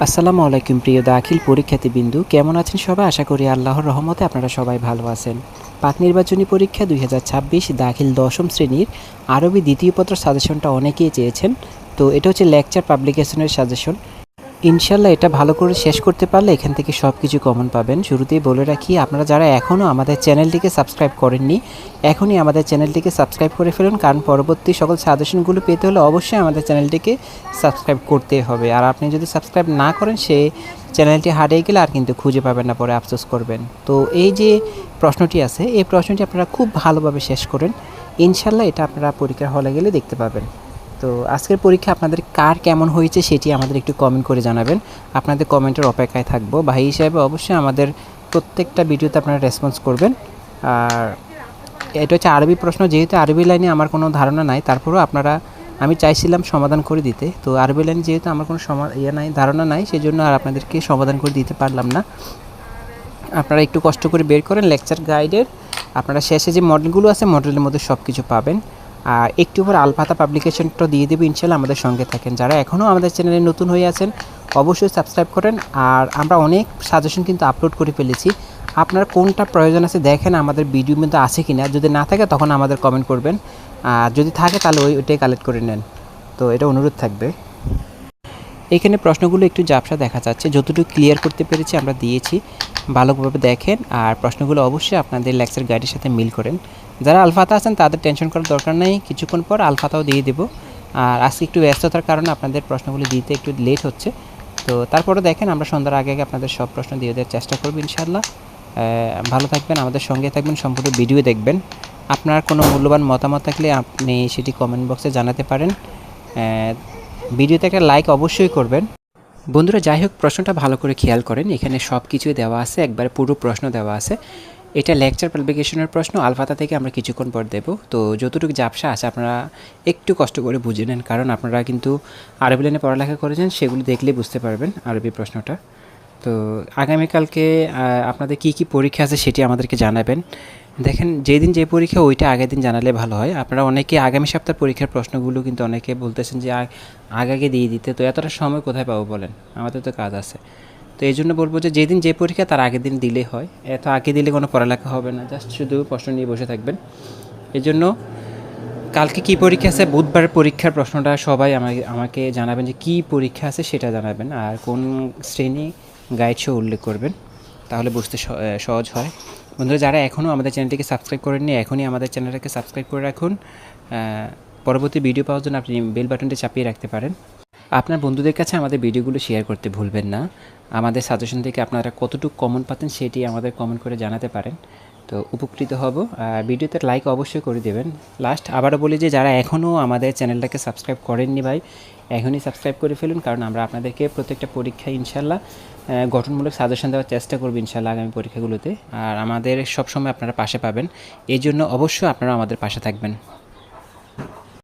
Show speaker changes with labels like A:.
A: আসসালামু আলাইকুম প্রিয় দাখিল পরীক্ষার্থীবৃন্দু, কেমন আছেন সবাই? আশা করি আল্লাহর রহমতে আপনারা সবাই ভালো আছেন। পাক নির্বাচনী পরীক্ষা 2026 দাখিল দশম শ্রেণীর আরবি দ্বিতীয় পত্র সাজেশনটা অনেকেই চেয়েছেন। তো এটা হচ্ছে লেকচার পাবলিকেশনের সাজেশন। ইনশাল্লাহ এটা ভালো করে শেষ করতে পারলে এখান থেকে সব কিছু কমন পাবেন। শুরুতেই বলে রাখি, আপনারা যারা এখনও আমাদের চ্যানেলটিকে সাবস্ক্রাইব করেননি, এখনই আমাদের চ্যানেলটিকে সাবস্ক্রাইব করে ফেলুন, কারণ পরবর্তী সকল সাজেশনগুলো পেতে হলে অবশ্যই আমাদের চ্যানেলটিকে সাবস্ক্রাইব করতে হবে। আর আপনি যদি সাবস্ক্রাইব না করেন, সে চ্যানেলটি হারিয়ে গেলে আর কিন্তু খুঁজে পাবেন না, পরে আফসোস করবেন। তো এই যে প্রশ্নটি আছে, এই প্রশ্নটি আপনারা খুব ভালোভাবে শেষ করেন, ইনশাল্লাহ এটা আপনারা পরীক্ষার হলে গেলে দেখতে পাবেন। তো আজকের পরীক্ষা আপনাদের কার কেমন হয়েছে সেটি আমাদের একটু কমেন্ট করে জানাবেন। আপনাদের কমেন্টের অপেক্ষায় থাকবো। ভাই হিসাবে অবশ্যই আমাদের প্রত্যেকটা ভিডিওতে আপনারা রেসপন্স করবেন। আর এটা হচ্ছে আরবি প্রশ্ন, যেহেতু আরবি লাইনে আমার কোনো ধারণা নাই, তারপরেও আমি চাইছিলাম সমাধান করে দিতে। তো আরবি লাইনে যেহেতু আমার কোনো ধারণা নাই, সেই জন্য আর আপনাদেরকে সমাধান করে দিতে পারলাম না। আপনারা একটু কষ্ট করে বের করেন লেকচার গাইডের। আপনারা শেষে যে মডেলগুলো আছে, মডেলের মধ্যে সব কিছু পাবেন। আর একটু পর আলফাতা পাবলিকেশনটা দিয়ে দেবো, ইনশাল্লাহ আমাদের সঙ্গে থাকেন। যারা এখনও আমাদের চ্যানেলে নতুন হয়ে আছেন অবশ্যই সাবস্ক্রাইব করেন। আর আমরা অনেক সাজেশন কিন্তু আপলোড করে ফেলেছি, আপনার কোনটা প্রয়োজন আছে দেখেন আমাদের ভিডিওর মধ্যে আছে কি না। যদি না থাকে তখন আমাদের কমেন্ট করবেন, আর যদি থাকে তাহলে ওইটাই কালেক্ট করে নেন। তো এটা অনুরোধ থাকবে। এখানে প্রশ্নগুলো একটু ঝাপসা দেখা যাচ্ছে, যতটুকু ক্লিয়ার করতে পেরেছি আমরা দিয়েছি, ভালোভাবে দেখেন। আর প্রশ্নগুলো অবশ্যই আপনাদের লেকচার গাইডের সাথে মিল করেন। যারা আলফাতা আছেন তাদের টেনশন করার দরকার নেই, কিছুক্ষণ পর আলফাতাও দিয়ে দেবো। আর আজকে একটু ব্যস্ততার কারণে আপনাদের প্রশ্নগুলো দিতে একটু লেট হচ্ছে। তো তারপরে দেখেন, আমরা সন্ধ্যার আগে আগে আপনাদের সব প্রশ্ন দিয়ে দেওয়ার চেষ্টা করবো ইনশাআল্লাহ। ভালো থাকবেন, আমাদের সঙ্গে থাকবেন, সম্পূর্ণ ভিডিও দেখবেন। আপনার কোনো মূল্যবান মতামত থাকলে আপনি সেটি কমেন্ট বক্সে জানাতে পারেন। ভিডিওতে একটা লাইক অবশ্যই করবেন। বন্ধুরা, যাই হোক, প্রশ্নটা ভালো করে খেয়াল করেন, এখানে সব কিছুই দেওয়া আছে, একবারে পুরো প্রশ্ন দেওয়া আছে। এটা লেকচার পাবলিকেশনের প্রশ্ন, আলফাতা থেকে আমরা কিছুক্ষণ পর দেব। তো যতটুকু ঝাপসা আছে আপনারা একটু কষ্ট করে বুঝে নেন, কারণ আপনারা কিন্তু আরবি লাইনে পড়ালেখা করেছেন, সেগুলো দেখলে বুঝতে পারবেন আরবি প্রশ্নটা। তো আগামীকালকে আপনাদের কি কি পরীক্ষা আছে সেটি আমাদেরকে জানাবেন। দেখেন, যেদিন যে পরীক্ষা ওইটা আগের দিন জানালে ভালো হয়। আপনারা অনেকে আগামী সপ্তাহ পরীক্ষার প্রশ্নগুলো কিন্তু অনেকে বলতেছেন যে আগে দিয়ে দিতে, তো এতটা সময় কোথায় পাবো বলেন, আমাদের তো কাজ আছে। তো এই জন্য বলবো যে যেদিন যে পরীক্ষা তার আগের দিন দিলেই হয়। এত আগে দিলে কোনো পড়ালেখা হবে না, জাস্ট শুধু প্রশ্ন নিয়ে বসে থাকবেন। এই জন্য কালকে কী পরীক্ষা আছে, বুধবারের পরীক্ষার প্রশ্নটা সবাই আমাকে জানাবেন যে কী পরীক্ষা আছে সেটা জানাবেন, আর কোন শ্রেণী গাইড সহ উল্লেখ করবেন, তাহলে বুঝতে সহজ হয়। বন্ধুরা, যারা এখনও আমাদের চ্যানেলটিকে সাবস্ক্রাইব করেননি, এখনই আমাদের চ্যানেলটাকে সাবস্ক্রাইব করে রাখুন। পরবর্তী ভিডিও পাওয়ার জন্য আপনি বেল বাটনটি চাপিয়ে রাখতে পারেন। আপনার বন্ধুদের কাছে আমাদের ভিডিওগুলো শেয়ার করতে ভুলবেন না। আমাদের সাজেশন থেকে আপনারা কতটুকু কমন পাচ্ছেন সেটি আমাদের কমেন্ট করে জানাতে পারেন, তো উপকৃত হব। ভিডিওতে লাইক অবশ্যই করে দেবেন। লাস্ট আবারও বলি যে যারা এখনও আমাদের চ্যানেলটাকে সাবস্ক্রাইব করেননি ভাই, এখনই সাবস্ক্রাইব করে ফেলুন, কারণ আমরা আপনাদেরকে প্রত্যেকটা পরীক্ষায় ইনশাল্লাহ গঠনমূলক সাজেশন দেওয়ার চেষ্টা করব ইনশাল্লাহ আগামী পরীক্ষাগুলোতে। আর আমাদের সবসময় আপনারা পাশে পাবেন, এই জন্য অবশ্যই আপনারা আমাদের পাশে থাকবেন।